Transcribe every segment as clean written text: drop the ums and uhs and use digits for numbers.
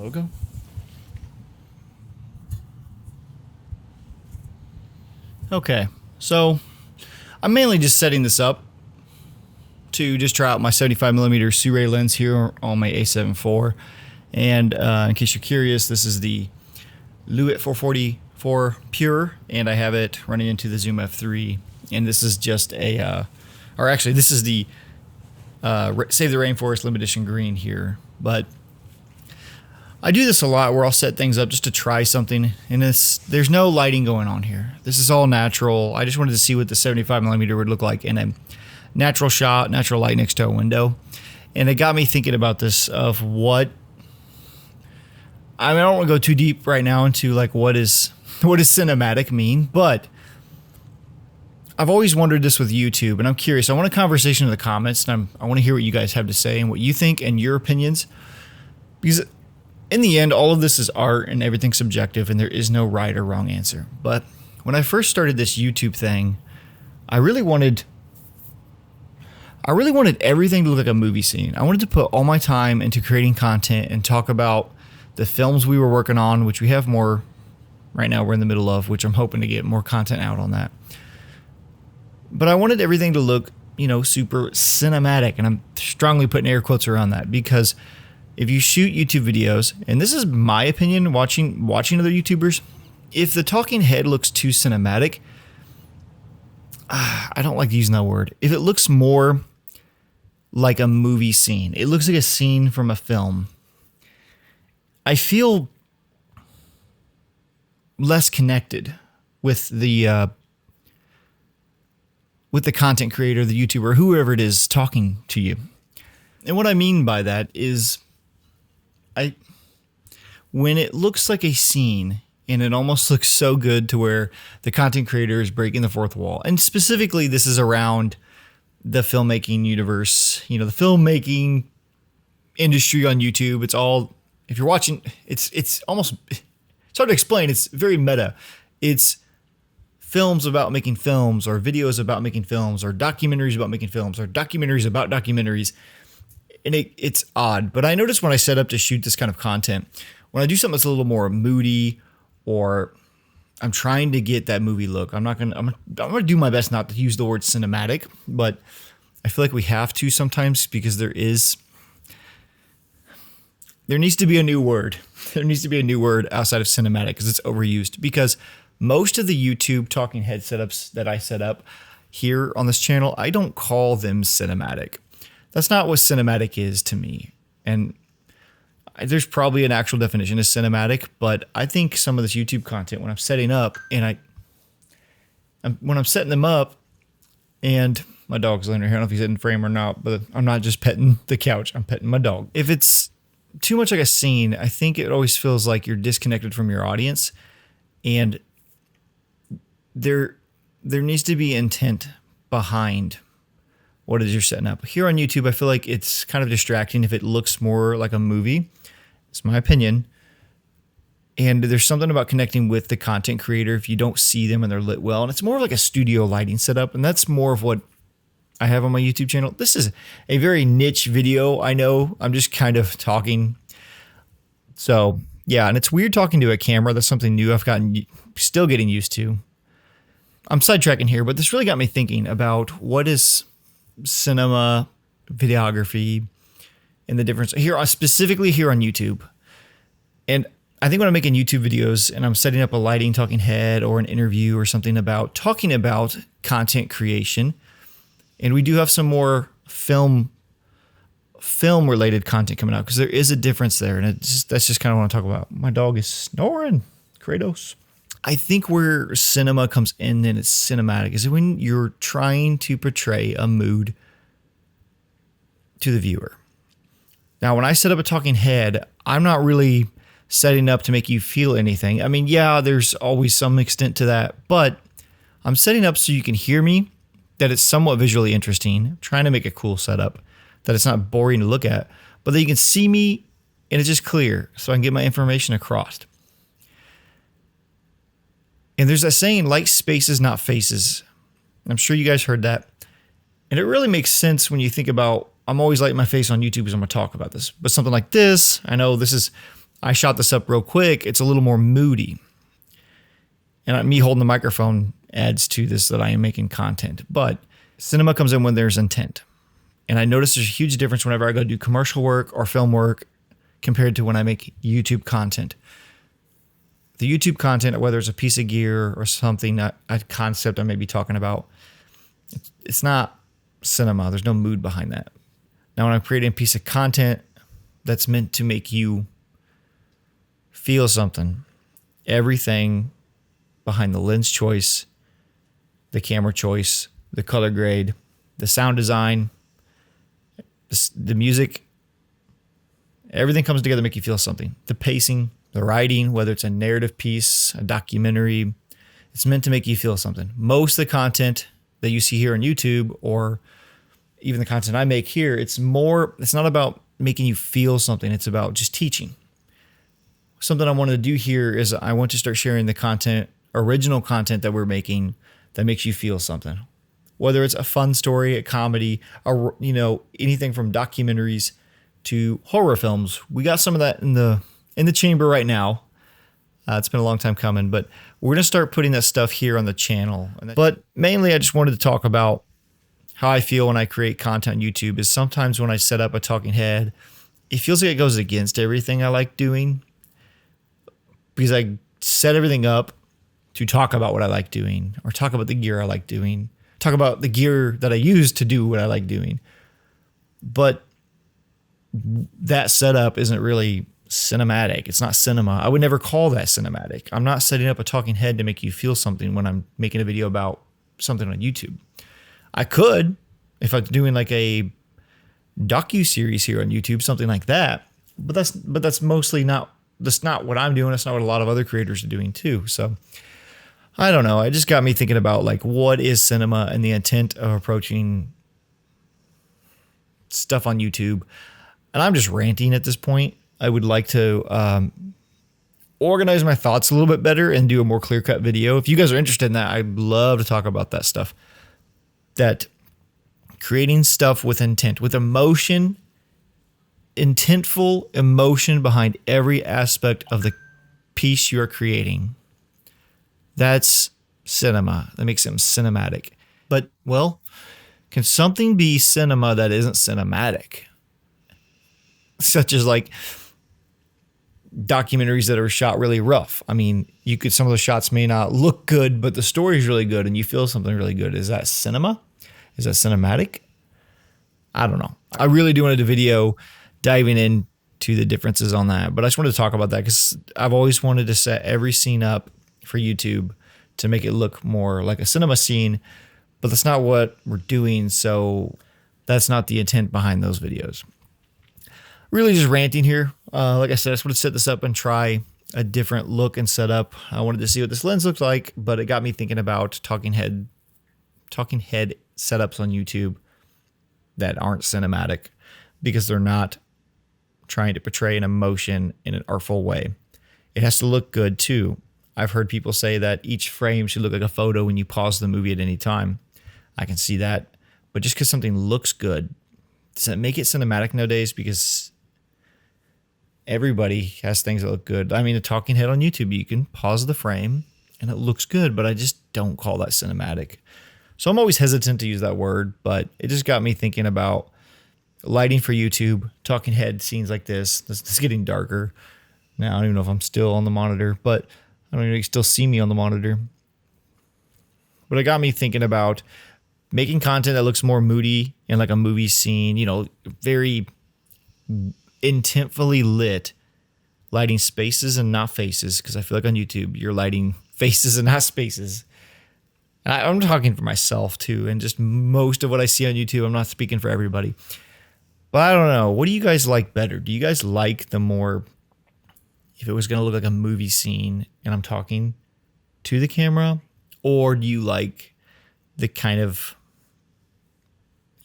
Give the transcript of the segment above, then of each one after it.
Logo? Okay, so I'm mainly just setting this up to just try out my 75mm Sirui lens here on my A7 IV. And in case you're curious, this is the Lewitt 444 Pure, and I have it running into the Zoom F3. And this is just a, or actually this is the Save the Rainforest Limited Edition Green here. But I do this a lot where I'll set things up just to try something, and there's no lighting going on here. This is all natural. I just wanted to see what the 75mm would look like in a natural shot, natural light next to a window. And it got me thinking about this of what, I mean, I don't want to go too deep right now into like what does cinematic mean, but I've always wondered this with YouTube, and I'm curious. I want a conversation in the comments, and I want to hear what you guys have to say and what you think and your opinions, because in the end, all of this is art and everything's subjective, and there is no right or wrong answer. But when I first started this YouTube thing, I really wanted everything to look like a movie scene. I wanted to put all my time into creating content and talk about the films we were working on, which we have more right now we're in the middle of, which I'm hoping to get more content out on that. But I wanted everything to look, super cinematic, and I'm strongly putting air quotes around that, because if you shoot YouTube videos, and this is my opinion watching other YouTubers, if the talking head looks too cinematic, I don't like using that word. If it looks more like a movie scene, it looks like a scene from a film, I feel less connected with the content creator, the YouTuber, whoever it is talking to you. And what I mean by that is, when it looks like a scene and it almost looks so good to where the content creator is breaking the fourth wall, and specifically this is around the filmmaking universe, the filmmaking industry on YouTube. It's all, if you're watching, it's almost, it's hard to explain. It's very meta. It's films about making films, or videos about making films, or documentaries about making films, or documentaries about documentaries. And it's odd, but I noticed when I set up to shoot this kind of content, when I do something that's a little more moody, or I'm trying to get that movie look, I'm gonna do my best not to use the word cinematic, but I feel like we have to sometimes, because there needs to be a new word. There needs to be a new word outside of cinematic, because it's overused. Because most of the YouTube talking head setups that I set up here on this channel, I don't call them cinematic. That's not what cinematic is to me. And there's probably an actual definition of cinematic, but I think some of this YouTube content, when I'm setting up, and when I'm setting them up, and my dog's laying here, I don't know if he's in frame or not, but I'm not just petting the couch, I'm petting my dog. If it's too much like a scene, I think it always feels like you're disconnected from your audience, and there needs to be intent behind what it is you're setting up. Here on YouTube, I feel like it's kind of distracting if it looks more like a movie. It's my opinion. And there's something about connecting with the content creator if you don't see them and they're lit well. And it's more like a studio lighting setup. And that's more of what I have on my YouTube channel. This is a very niche video. I know I'm just kind of talking. So yeah, and it's weird talking to a camera. That's something new I've still getting used to. I'm sidetracking here, but this really got me thinking about what is cinema, videography, and the difference here, specifically here on YouTube. And I think when I'm making YouTube videos and I'm setting up a lighting talking head or an interview or something about talking about content creation, and we do have some more film related content coming out, because there is a difference there, and that's just kind of what I want to talk about. My dog is snoring. Kratos. I think where cinema comes in and it's cinematic is when you're trying to portray a mood to the viewer. Now, when I set up a talking head, I'm not really setting up to make you feel anything. I mean, yeah, there's always some extent to that, but I'm setting up so you can hear me, that it's somewhat visually interesting, trying to make a cool setup, that it's not boring to look at, but that you can see me and it's just clear so I can get my information across. And there's that saying, like spaces, not faces. I'm sure you guys heard that. And it really makes sense when you think about, I'm always lighting my face on YouTube because I'm going to talk about this. But something like this, I know this is I shot this up real quick. It's a little more moody. And me holding the microphone adds to this that I am making content. But cinema comes in when there's intent. And I notice there's a huge difference whenever I go do commercial work or film work compared to when I make YouTube content. The YouTube content, whether it's a piece of gear or something, a concept I may be talking about, it's not cinema. There's no mood behind that. Now, when I'm creating a piece of content that's meant to make you feel something, everything behind the lens choice, the camera choice, the color grade, the sound design, the music, everything comes together to make you feel something. The pacing, the writing, whether it's a narrative piece, a documentary, it's meant to make you feel something. Most of the content that you see here on YouTube, or even the content I make here, it's not about making you feel something. It's about just teaching. Something I wanted to do here is I want to start sharing the content, original content that we're making that makes you feel something. Whether it's a fun story, a comedy, or anything from documentaries to horror films. We got some of that in the chamber right now. It's been a long time coming, but we're going to start putting that stuff here on the channel. But mainly I just wanted to talk about how I feel when I create content on YouTube is sometimes when I set up a talking head, it feels like it goes against everything I like doing because I set everything up to talk about what I like doing or talk about the gear I like doing, talk about the gear that I use to do what I like doing. But that setup isn't really cinematic. It's not cinema. I would never call that cinematic. I'm not setting up a talking head to make you feel something when I'm making a video about something on YouTube. I could, if I'm doing like a docu-series here on YouTube, something like that. But that's mostly not, that's not what I'm doing. That's not what a lot of other creators are doing too. So I don't know. It just got me thinking about like what is cinema and the intent of approaching stuff on YouTube. And I'm just ranting at this point. I would like to organize my thoughts a little bit better and do a more clear-cut video. If you guys are interested in that, I'd love to talk about that stuff. That creating stuff with intent, with emotion, intentful emotion behind every aspect of the piece you're creating. That's cinema. That makes it cinematic. But, well, can something be cinema that isn't cinematic? Such as like documentaries that are shot really rough. I mean, some of the shots may not look good, but the story is really good and you feel something really good. Is that cinema? Is that cinematic? I don't know. I really do want to do a video diving into the differences on that, but I just wanted to talk about that because I've always wanted to set every scene up for YouTube to make it look more like a cinema scene, but that's not what we're doing. So that's not the intent behind those videos. Really just ranting here. Like I said, I just want to set this up and try a different look and setup. I wanted to see what this lens looked like, but it got me thinking about talking head setups on YouTube that aren't cinematic because they're not trying to portray an emotion in an artful way. It has to look good too. I've heard people say that each frame should look like a photo when you pause the movie at any time. I can see that, but just because something looks good, does that make it cinematic nowadays? Because everybody has things that look good. I mean, a talking head on YouTube, you can pause the frame and it looks good, but I just don't call that cinematic. So I'm always hesitant to use that word, but it just got me thinking about lighting for YouTube, talking head scenes like this. This is getting darker. Now I don't even know if I'm still on the monitor, but I don't even know if you can still see me on the monitor. But it got me thinking about making content that looks more moody and like a movie scene, very intentfully lit, lighting spaces and not faces, because I feel like on YouTube you're lighting faces and not spaces. And I'm talking for myself too, and just most of what I see on YouTube, I'm not speaking for everybody. But I don't know. What do you guys like better? Do you guys like the more, if it was going to look like a movie scene and I'm talking to the camera, or do you like the kind of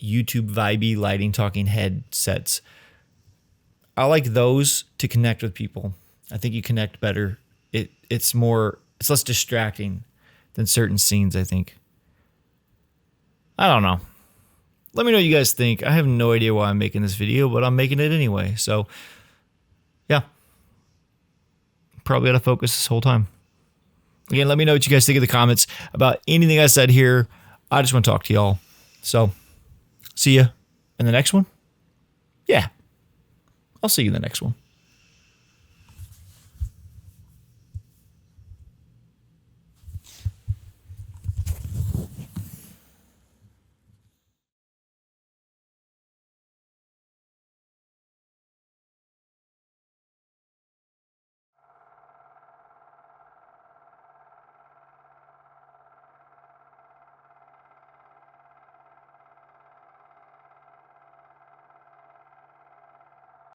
YouTube vibey lighting talking headsets? I like those to connect with people. I think you connect better. It's less distracting than certain scenes, I think. I don't know. Let me know what you guys think. I have no idea why I'm making this video, but I'm making it anyway. So, yeah. probably out of focus this whole time. Again, let me know what you guys think in the comments about anything I said here. I just want to talk to y'all. So, see ya in the next one. Yeah, I'll see you in the next one.